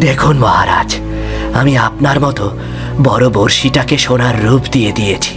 দেখুন মহারাজ, আমি আপনার মতো বড় বড়শিটাকে সোনার রূপ দিয়ে দিয়েছি।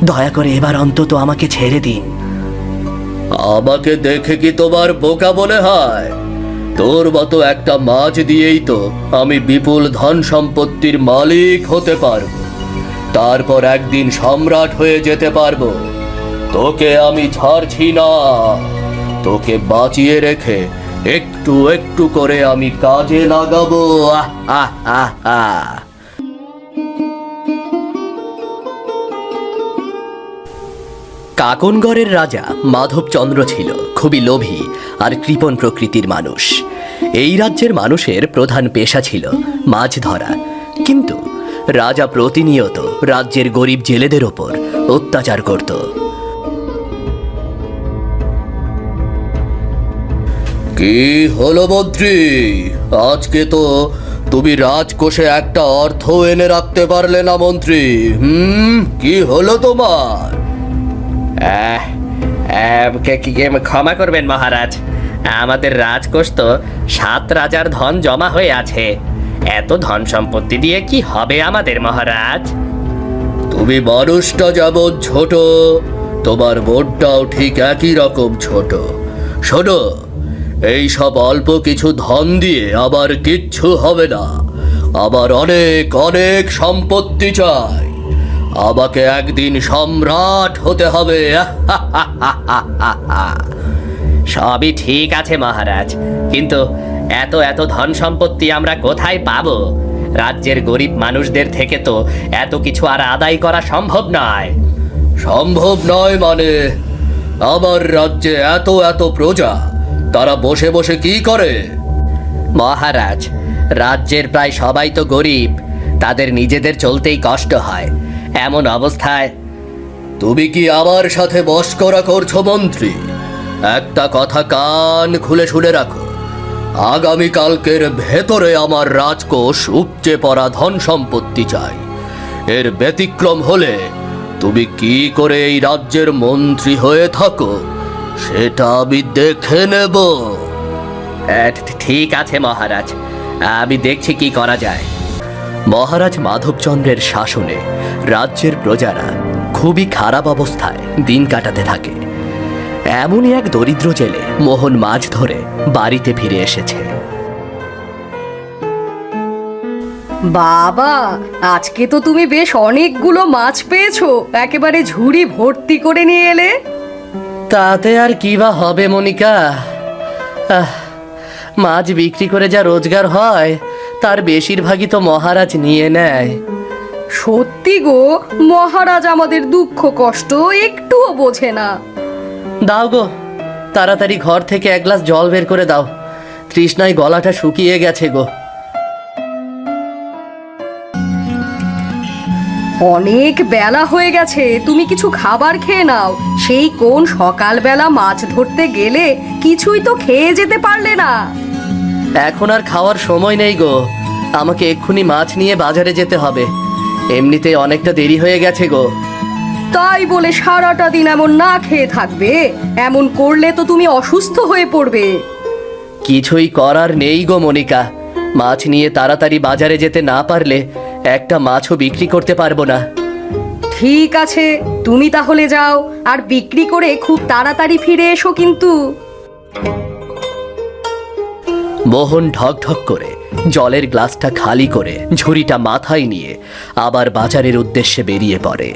দয়া করে এবার অন্তত আমাকে ছেড়ে দিন। আমাকে দেখে কি তোমার বোকা মনে হয়? তোর মতো একটা মাছ দিয়েই তো আমি বিপুল ধন সম্পত্তির মালিক হতে পারবো, তারপর একদিন সম্রাট হয়ে যেতে পারবো। তোকে আমি ছাড়ছি না। তোকে বাঁচিয়ে রেখে একটু একটু করে আমি কাজে লাগাবো। আহ আহ আহ আহ। কাকনগড়ের রাজা মাধবচন্দ্র ছিল খুবই লোভী আর কৃপণ প্রকৃতির মানুষ। এই রাজ্যের মানুষের প্রধান পেশা ছিল মাছ ধরা, কিন্তু রাজা প্রতিনিয়ত রাজ্যের গরিব জেলেদের ওপর অত্যাচার করত। কি হলো মন্ত্রী? আজকে তো তুমি রাজকোষে একটা অর্থ এনে রাখতে পারলে না মন্ত্রী। কি হলো তোমার? ক্ষমা করবেন মহারাজ, আমাদের রাজকোষ তো 7 রাজার ধন জমা হয়ে আছে। এত ধন সম্পত্তি দিয়ে কি হবে আমাদের মহারাজ? তুমি মানুষটা যেমন ছোট, তোমার মনটাও ঠিক একই রকম ছোট। শোনো, এই সব অল্প কিছু ধন দিয়ে আবার কিচ্ছু হবে না। আবার অনেক অনেক সম্পত্তি চাই। আমাকে একদিন সম্রাট হতে হবে। সবই ঠিক আছে মহারাজ, কিন্তু এত এত ধন সম্পত্তি আমরা কোথায় পাবো? রাজ্যের গরিব মানুষদের থেকে তো এত কিছু আর আদায় করা সম্ভব নয়। সম্ভব নয় মানে? আমার রাজ্যে এত এত প্রজা, তারা বসে বসে কি করে? মহারাজ, রাজ্যের প্রায় সবাই তো গরিব, তাদের নিজেদের চলতেই কষ্ট হয়। এমন অবস্থায় তুমি কি আমার সাথে মশকরা করছো মন্ত্রী? একটা কথা কান খুলে শুনে রাখো, আগামীকালকের ভেতরে আমার রাজকোষ উপচে পড়া ধন সম্পত্তি চাই। এর ব্যতিক্রম হলে তুমি কি করে এই রাজ্যের মন্ত্রী হয়ে থাকো সেটা আমি দেখে নেব। ঠিক আছে মহারাজ, আমি দেখছি কি করা যায়। মহারাজ মাধবচন্দ্রের শাসনে রাজ্যের প্রজারা খুবই খারাপ অবস্থায় দিন কাটাতে থাকে। এমনই এক দরিদ্র জেলে মোহন মাছ ধরে বাড়িতে ফিরে এসেছে। বাবা, আজকে তো তুমি বেশ অনেকগুলো মাছ পেয়েছো, একেবারে ঝুড়ি ভর্তি করে নিয়ে এলে। তাতে আর কি বা হবে মনিকা, মাছ বিক্রি করে যা রোজগার হয় তার বেশিরভাগই তো মহারাজ নিয়ে নেয়। সত্যি গো, মহারাজ আমাদের দুঃখ কষ্ট একটুও বোঝে না। দাও গো, তাড়াতাড়ি ঘর থেকে এক গ্লাস জল বের করে দাও, তৃষ্ণায় গলাটা শুকিয়ে গেছে গো। অনেক বেলা হয়ে গেছে, তুমি কিছু খাবার খেয়ে নাও। সেই কোন সকালবেলা মাছ ধরতে গেলে কিছুই তো খেয়ে যেতে পারলে না। এখন আর খাওয়ার সময় নেই গো, আমাকে এক্ষুনি মাছ নিয়ে বাজারে যেতে হবে। এমনিতেই অনেকটা দেরি হয়ে গেছে গো। তাই বলে সারাটা দিন এমন না খেয়ে থাকবে? এমন করলে তো তুমি অসুস্থ হয়ে পড়বে। কিছুই করার নেই গো মনিকা, মাছ নিয়ে তাড়াতাড়ি বাজারে যেতে না পারলে একটা মাছও বিক্রি করতে পারবো না। ঠিক আছে, তুমি তাহলে যাও, আর বিক্রি করে খুব তাড়াতাড়ি ফিরে এসো কিন্তু। মোহন ঢক ঢক করে জলের গ্লাসটা খালি করে ঝুড়িটা মাথায় নিয়ে আবার বাজারের উদ্দেশ্যে বেরিয়ে পড়ে।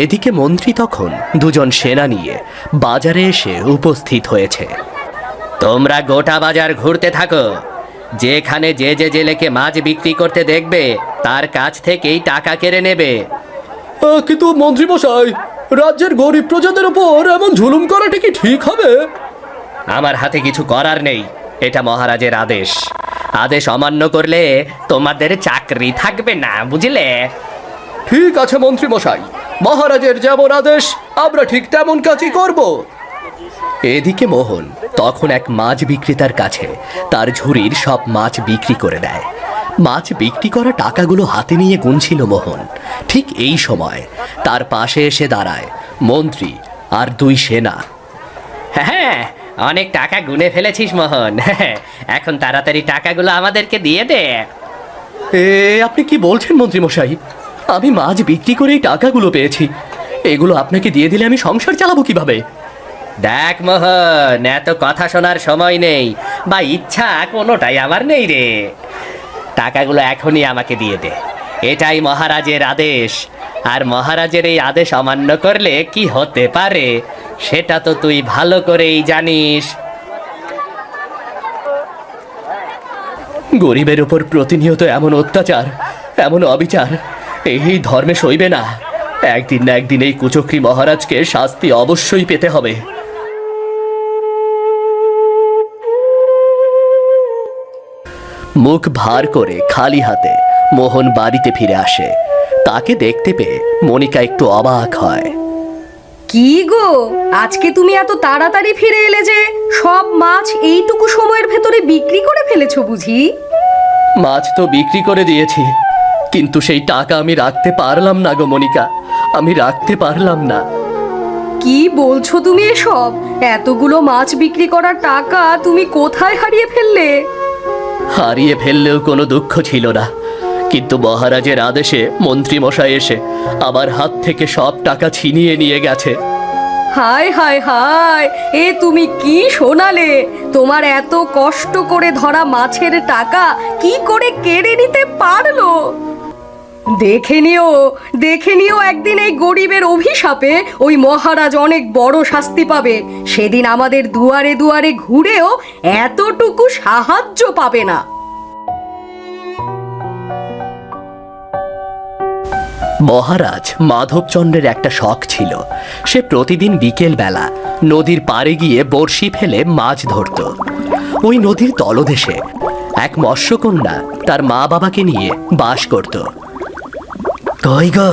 এদিকে মন্ত্রী তখন দুজন সেনা নিয়ে বাজারে এসে উপস্থিত হয়েছে। তোমরা গোটা বাজার ঘুরতে থাকো, যেখানে যে যে জেলেকে মাছ বিক্রি করতে দেখবে তার কাছ থেকেই টাকা কেড়ে নেবে। কিন্তু মন্ত্রী মশাই, রাজ্যের গরিব প্রজাদের উপর এমন জুলুম করাটা কি ঠিক হবে? আমার হাতে কিছু করার নেই, এটা মহারাজের আদেশ। আদেশ অমান্য করলে তোমাদের চাকরি থাকবে না, বুঝলে? ঠিক আছে মন্ত্রী মশাই, মহারাজের যেমন আদেশ আমরা ঠিক তেমন কাজই করব। এদিকে মোহন তখন এক মাছ বিক্রেতার কাছে তার ঝুড়ির সব মাছ বিক্রি করে দেয়। মাছ বিক্রি করা টাকাগুলো হাতে নিয়ে গুনছিল মোহন। ঠিক এই সময় তার পাশে এসে দাঁড়ায় মন্ত্রী আর দুই সেনা। হ্যাঁ, অনেক টাকা গুনে ফেলেছিস মোহন। এখন তাড়াতাড়ি টাকাগুলো আমাদেরকে দিয়ে দে। আপনি কি বলছেন মন্ত্রী মশাই? আমি মাছ বিক্রি করেই টাকাগুলো পেয়েছি। এগুলো আপনাকে দিয়ে দিলে আমি সংসার চালাবো কিভাবে? দেখ মোহন, এত কথা শোনার সময় নেই বা ইচ্ছা কোনোটাই আমার নেই রে। টাকাগুলো এখনই আমাকে দিয়ে দে, এটাই মহারাজের আদেশ। আর মহারাজের এই আদেশ অমান্য করলে কি হতে পারে সেটা তো তুই ভালো করেই জানিস। গরিবের উপর প্রতিনিয়ত এমন অত্যাচার, এমন অবিচার এই ধর্মে সইবে না। একদিন না একদিন এই কুচক্রী মহারাজকে শাস্তি অবশ্যই পেতে হবে। মুখ ভার করে খালি হাতে মোহন বাড়িতে ফিরে আসে। তাকে দেখতে পেয়ে মনিকা একটু অবাক হয়। কি গো, আজকে তুমি এত তাড়াতাড়ি ফিরে এলে যে? সব মাছ এইটুকু সময়ের ভেতরে বিক্রি করে ফেলেছো বুঝি? মাছ তো বিক্রি করে দিয়েছি, কিন্তু সেই টাকা আমি রাখতে পারলাম না গো মনিকা, আমি রাখতে পারলাম না। কি বলছো তুমি এসব? এতগুলো মাছ বিক্রি করার টাকা তুমি কোথায় হারিয়ে ফেললে? হারিয়ে ফেললেও কোনো দুঃখ ছিল না, কিন্তু মহারাজের আদেশে মন্ত্রী মশাই এসে আমার হাত থেকে সব টাকা ছিনিয়ে নিয়ে গেছে। হায় হায় হায়, এ তুমি কি শোনালে? তোমার এত কষ্ট করে ধরা মাছের টাকা কি করে কেড়ে নিতে পারলো? দেখে নিও একদিন এই গরিবের অভিশাপে ওই মহারাজ অনেক বড় শাস্তি পাবে। সেদিন আমাদের দুয়ারে দুয়ারে ঘুরেও এতটুকু সাহায্য পাবে না। মহারাজ মাধবচন্দ্রের একটা শখ ছিল। সে প্রতিদিন বিকেল বেলা নদীর পাড়ে গিয়ে বড়শি ফেলে মাছ ধরত। ওই নদীর তলদেশে এক মৎস্যকন্যা তার মা বাবাকে নিয়ে বাস করত। কই গো,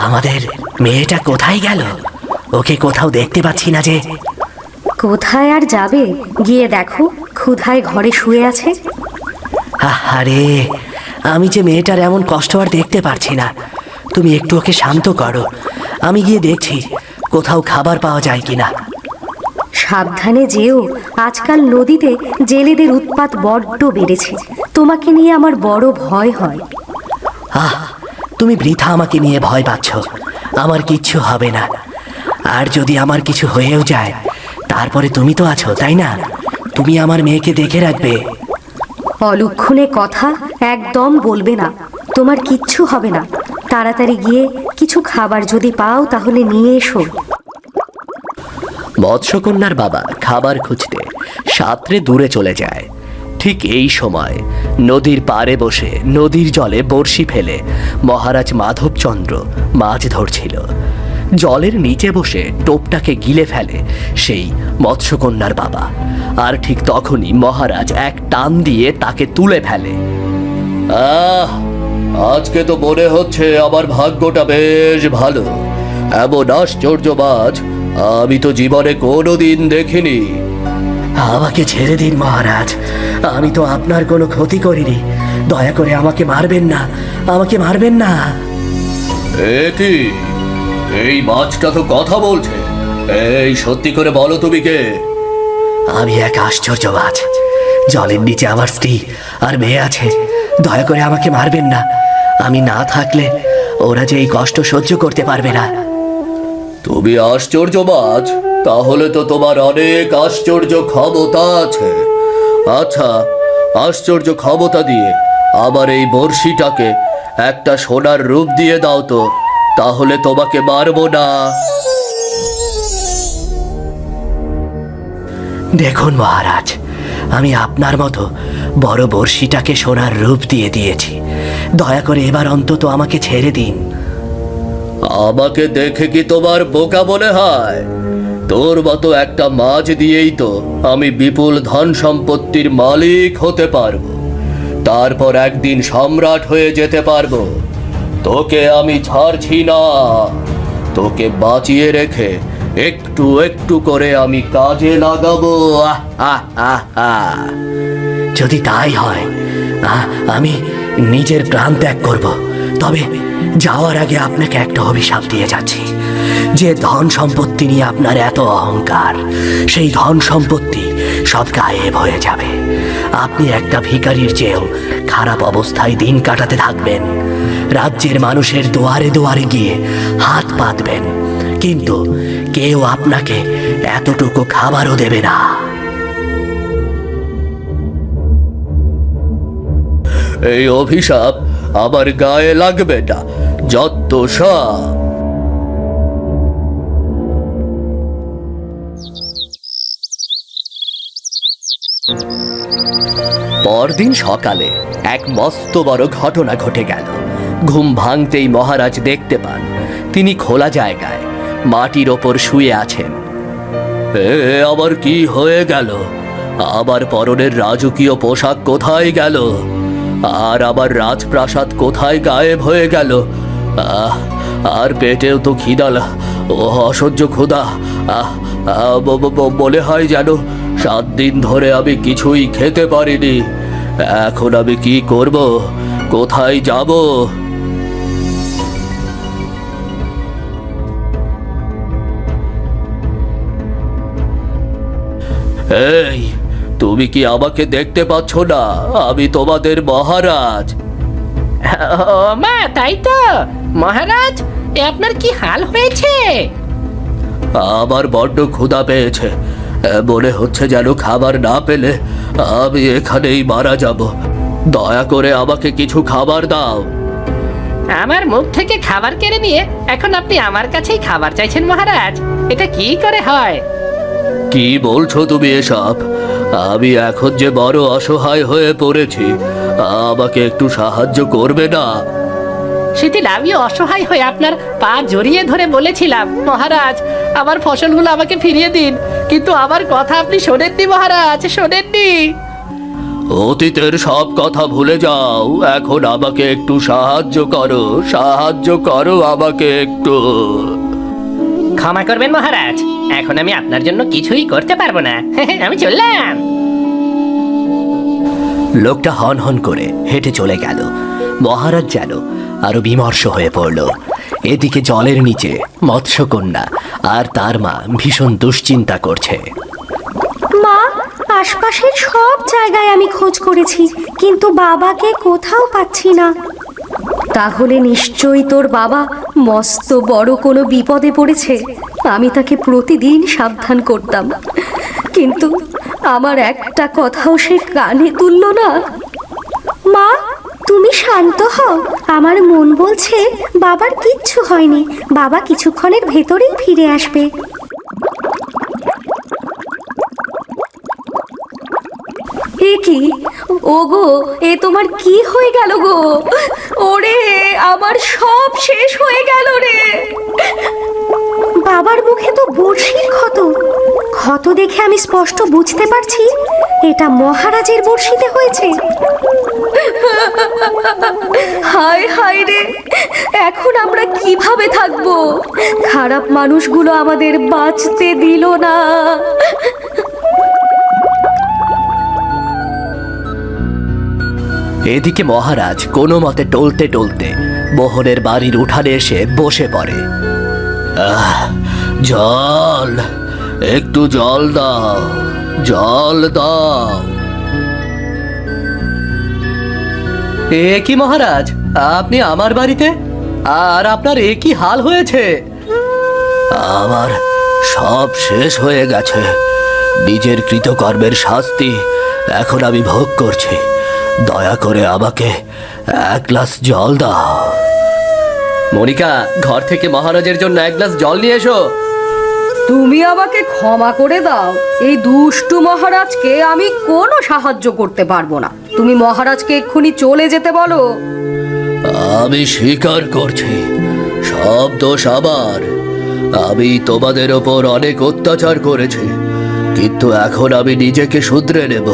আমাদের মেয়েটা কোথায় গেল? ওকে কোথাও দেখতে পাচ্ছি না যে। কোথায় আর যাবে, গিয়ে দেখো ক্ষুধায় ঘরে শুয়ে আছে। আরে, আমি যে মেয়েটার এমন কষ্ট আর দেখতে পারছি না। তুমি একটু ওকে শান্ত করো, আমি গিয়ে দেখছি কোথাও খাবার পাওয়া যায় কিনা। সাবধানে যেও, আজকাল নদীতে জেলেদের উৎপাত বড্ড বেড়েছে। তোমাকে নিয়ে আমার বড় ভয় হয়। তুমি বৃথা আমাকে নিয়ে ভয় পাচ্ছ। আমার কিচ্ছু হবে না। আর যদি আমার কিছু হয়েও যায়, তারপরে তুমি তো আছো, তাই না? তুমি আমার মেয়েকে দেখে রাখবে। অলক্ষণে কথা একদম বলবে না, তোমার কিচ্ছু হবে না। তাড়াতাড়ি গিয়ে কিছু খাবার যদি পাও তাহলে নিয়ে এসো। মৎস্যকন্যার বাবা খাবার খুঁজতে সাঁতরে দূরে চলে যায়। ঠিক এই সময় নদীর পাড়ে বসে নদীর জলে বড়শি ফেলে মহারাজ মাধবচন্দ্র মাছ ধরছিল। জলের নিচে বসে টোপটাকে গিলে ফেলে সেই মৎস্যকন্যার বাবা। আর ঠিক তখনই মহারাজ এক টান দিয়ে তাকে তুলে ফেলে। আজকে তো মনে হচ্ছে আমার ভাগ্যটা বেশ ভালো। এমন আশ্চর্য মাছ আমি তো জীবনে কোনোদিন দেখিনি। আমাকে ছেড়ে দিন মহারাজ, আমি তো আপনার কোনো ক্ষতি করিনি। দয়া করে আমাকে মারবেন না, আমাকে মারবেন না। কি, এই মাছটা তো কথা বলছে। এই সত্যি করে বলো তুমি কে? আমি এক আশ্চর্য মাছ। জলের নিচে আমার স্ত্রী আর মেয়ে আছে। দয়া করে আমাকে মারবেন না। আমি না থাকলে ওরা যে এই কষ্ট সহ্য করতে পারবে না। তুমি আশ্চর্য মাছ, তাহলে তো তোমার অনেক আশ্চর্য ক্ষমতা আছে। আচ্ছা, আশ্চর্য ক্ষমতা দিয়ে আমার এই বড়শিটাকে একটা সোনার রূপ দিয়ে দাও তো, তাহলে তোমাকে মারবো না। দেখুন মহারাজ, আমি আপনার মতো বড় বড়শিটাকে সোনার রূপ দিয়ে দিয়েছি। দয়া করে এবার অন্তত আমাকে ছেড়ে দিন। আমাকে দেখে কি তোমার বোকা মনে হয়? তোর মতো একটা মাছ দিয়েই তো আমি বিপুল ধন সম্পত্তির মালিক হতে পারবো, তারপর একদিন সম্রাট হয়ে যেতে পারবো। তোকে আমি ছাড়ছি না। তোকে বাঁচিয়ে রেখে একটু একটু করে আমি কাজে লাগাবো। যদি তাই হয়, আমি নিজের প্রাণ ত্যাগ করব। তবে যাওয়ার আগে আপনাকে একটা অভিশাপ দিয়ে যাচ্ছি। যে ধন সম্পত্তি নিয়ে আপনার এত অহংকার, সেই ধন সম্পত্তি সব গায়েব হয়ে যাবে। আপনি একটা ভিখারির চেয়েও খারাপ অবস্থায় দিন কাটাতে থাকবেন। রাজ্যের মানুষের দুয়ারে দুয়ারে গিয়ে হাত পাতবেন, কিন্তু কেউ আপনাকে এতটুকু খাবারও দেবে না। এই অভিশাপ আমার গায়ে লাগবে না, যত সব। পরদিন সকালে এক মস্ত বড় ঘটনা ঘটে গেল। ঘুম ভাঙতেই মহারাজ দেখতে পান তিনি খোলা জায়গায় মাটির ওপর শুয়ে আছেন। আবার কি হয়ে গেল? আবার পরনের রাজকীয় পোশাক কোথায় গেল? আর আবার রাজপ্রাসাদ কোথায় গায়েব হয়ে গেল? আর পেটেও তো খিদা, অসহ্য ক্ষুধা। মনে হয় যেন 7 দিন ধরে আমি কিছুই খেতে পারিনি। এখন আমি কি করব? কোথায় যাব? এই, তুমি কি আমাকে দেখতে পাচ্ছ না? আমি তোমাদের মহারাজ। ও মা, তাই তো মহারাজ, এ আপনার কি হাল হয়েছে? আমার বড্ড ক্ষুধা পেয়েছে। মনে হচ্ছে যেন খাবার না পেলে আমি এখানেই মারা যাব। দয়া করে আমাকে কিছু খাবার দাও। আমার মুখ থেকে খাবার কেড়ে নিয়ে এখন আপনি আমার কাছেই খাবার চাইছেন মহারাজ? এটা কি করে হয়? কি বলছো তুমি এসব? আমি এখন যে বড় অসহায় হয়ে পড়েছি, আমাকে একটু সাহায্য করবে না? সেদিন আমিও অসহায় হয়ে আপনার পা জড়িয়ে ধরে বলেছিলাম, মহারাজ আমার ফসলগুলো আমাকে ফিরিয়ে দিন, কিন্তু আমার কথা আপনি শোনেননি মহারাজ, শোনেননি। অতীতের সব কথা ভুলে যাও, এখন আমাকে একটু সাহায্য করো, সাহায্য করো আমাকে একটু। ক্ষমা করবেন মহারাজ, এখন আমি আপনার জন্য কিছুই করতে পারবো না। আমি চললাম। লোকটা হন হন করে হেঁটে চলে গেল। মহারাজ যেন আরো বিমর্ষ হয়ে পড়ল। এদিকে জলের নিচে মৎস্যকন্যা আর তার মা ভীষণ দুশ্চিন্তা করছে। মা, আশপাশের সব জায়গায় আমি খোঁজ করেছি, কিন্তু বাবাকে কোথাও পাচ্ছি না। তাহলে নিশ্চয়ই তোর বাবা মস্ত বড় কোনো বিপদে পড়েছে। আমি তাকে প্রতিদিন সাবধান করতাম, কিন্তু আমার একটা কথাও সে কানে তুললো না। মা, তুমি শান্ত হও। আমার মন বলছে বাবার কিচ্ছু হয়নি, বাবা কিছুক্ষণের ভেতরেই ফিরে আসবে। এ কি? ওগো, এ তোমার কি হয়ে গেল গো? ওরে, আমার সব শেষ হয়ে গেল রে। বাবার মুখে তো বড়শির ক্ষত। ক্ষত দেখে আমি স্পষ্ট বুঝতে পারছি এটা মহারাজের বড়শিতে হয়েছে। হায় হায় রে, এখন আমরা কিভাবে থাকবো? খারাপ মানুষগুলো আমাদের বাঁচতে দিল না। এদিকে মহারাজ কোনো মতে টলতে টলতে মোহনের বাড়ির উঠানে এসে বসে পড়ে। জল, একটু জল দাও, জল দাও। এ কি মহারাজ, আপনি আমার বাড়িতে? আর আপনার এ কি হাল হয়েছে? আমার সব শেষ হয়ে গেছে। নিজের কৃতকর্মের শাস্তি এখন আমি ভোগ করছি। দয়া করে আমাকে 1 গ্লাস জল দাও। মনিকা, ঘর থেকে মহারাজের জন্য 1 গ্লাস জল নিয়ে এসো। তুমি আমাকে ক্ষমা করে দাও, এই দুষ্টু মহারাজকে আমি কোনো সাহায্য করতে পারবো না। তুমি মহারাজকে এক্ষুনি চলে যেতে বলো। আমি স্বীকার করছি, সব দোষ আমার। আমি তোমাদের ওপর অনেক অত্যাচার করেছি, কিন্তু এখন আমি নিজেকে শুধরে নেব।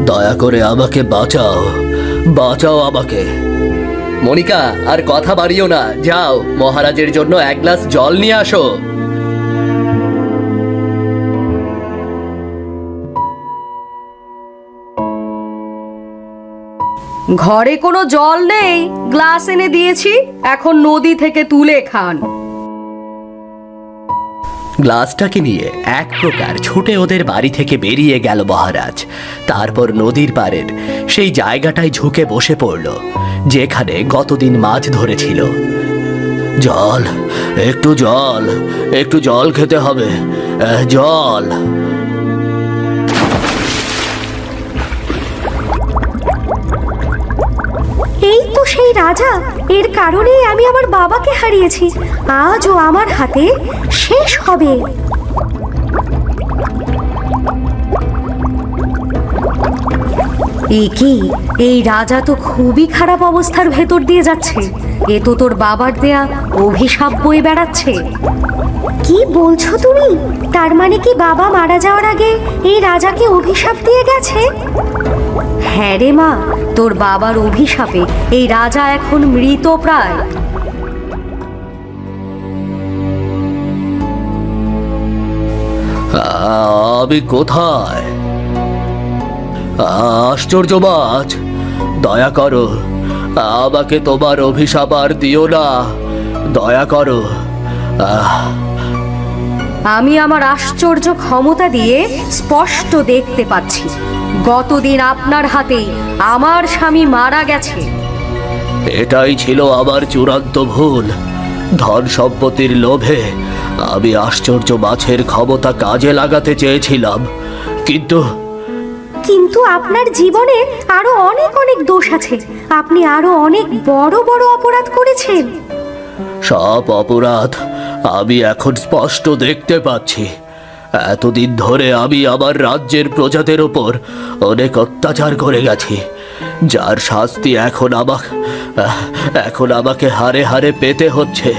দয়া করে আমাকে বাঁচাও, বাঁচাও আমাকে। মনিকা, আর কথা বাড়িও না, যাও মহারাজের জন্য 1 গ্লাস জল নিয়ে আসো। ঘরে কোনো জল নেই, গ্লাস এনে দিয়েছি, এখন নদী থেকে তুলে খান। গ্লাসটাকে নিয়ে এক প্রকার ছুটে ওদের বাড়ি থেকে বেরিয়ে গেল মহারাজ। তারপর নদীর পাড়ের সেই জায়গাটায় ঝুঁকে বসে পড়ল যেখানে গতদিন মাছ ধরেছিল। জল, একটু জল, একটু জল খেতে হবে, জল। এই তো সেই রাজা, এর কারণেই আমি আমার বাবাকে হারিয়েছি। আজও আমার হাতে শেষ হবে। কি এই রাজা তো খুবই খারাপ অবস্থার ভেতর দিয়ে যাচ্ছে। এ তো তোর বাবার দেয়া অভিশাপ বয়ে বেড়াচ্ছে। কি বলছো তুমি? তার মানে কি বাবা মারা যাওয়ার আগে এই রাজাকে অভিশাপ দিয়ে গেছে? হ্যাঁ রে মা, তোর বাবার অভিশাপে এই রাজা এখন মৃত প্রায়। আমি কোথায়? আশ্চর্য মাছ, দয়া করো, আমাকে তোমার অভিশাপ আর দিও না, দয়া করো। আমি আমার আশ্চর্য ক্ষমতা দিয়ে স্পষ্ট দেখতে পাচ্ছি গতদিন আপনার হাতেই আমার স্বামী মারা গেছে। এটাই ছিল আমার চূড়ান্ত ভুল। ধন সম্পত্তির লোভে আমি আশ্চর্য মাছের ক্ষমতা কাজে লাগাতে চেয়েছিলাম, কিন্তু কিন্তু আপনার জীবনে আরো অনেক অনেক দোষ আছে। আপনি আরো অনেক বড় বড় অপরাধ করেছেন। সব অপরাধ আমি এখন স্পষ্ট দেখতে পাচ্ছি। এতদিন ধরে আমি আমার রাজ্যের প্রজাদের ওপর অনেক অত্যাচার করে গেছি, যার শাস্তি এখন আমাকে হারে হারে পেতে হচ্ছে।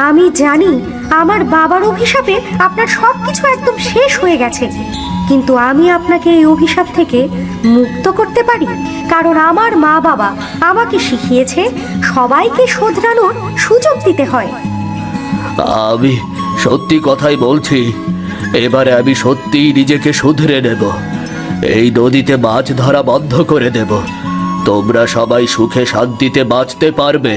আমি জানি আমার বাবার অভিশাপে আপনার সবকিছু একদম শেষ হয়ে গেছে, কিন্তু আমি আপনাকে এই অভিশাপ থেকে মুক্ত করতে পারি, কারণ আমার মা বাবা আমাকে শিখিয়েছে সবাইকে শোধরানোর সুযোগ দিতে হয়। আমি সত্যি কথাই বলছি, এবারে আমি সত্যিই নিজেকে শুধরে নেব। এই নদীতে মাছ ধরা বন্ধ করে দেব, তোমরা সবাই সুখে শান্তিতে বাঁচতে পারবে।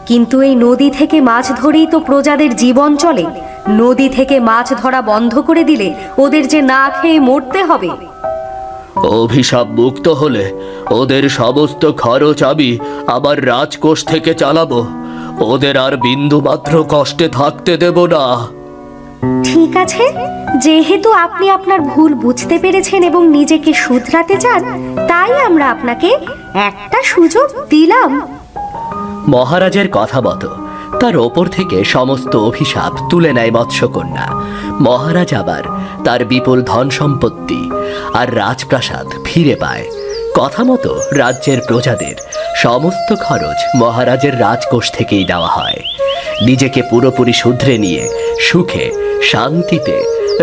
কিন্তু এই নদী থেকে মাছ ধরেই তো প্রজাদের জীবন চলে। নদী থেকে মাছ ধরা বন্ধ করে দিলে ওদের যে না খেয়ে মরতে হবে। অভিশাপ মুক্ত হলে ওদের সমস্ত খরচ আমি আমার রাজকোষ থেকে চালাবো। ওদের আর বিন্দু মাত্র কষ্টে থাকতে দেব না। ঠিক আছে, যেহেতু আপনি আপনার ভুল বুঝতে পেরেছেন এবং নিজেকে শুধরাতে চান, তাই আমরা আপনাকে একটা সুযোগ দিলাম। মহারাজের কথা মতো তার ওপর থেকে সমস্ত অভিশাপ তুলে নেয় মৎস্যকন্যা। মহারাজ আবার তার বিপুল ধন সম্পত্তি আর রাজপ্রাসাদ ফিরে পায়। কথা মতো রাজ্যের প্রজাদের সমস্ত খরচ মহারাজের রাজকোষ থেকেই দেওয়া হয়। নিজেকে পুরোপুরি শুধরে নিয়ে সুখে শান্তিতে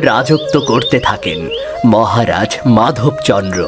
রাজত্ব করতে থাকেন মহারাজ মাধবচন্দ্র।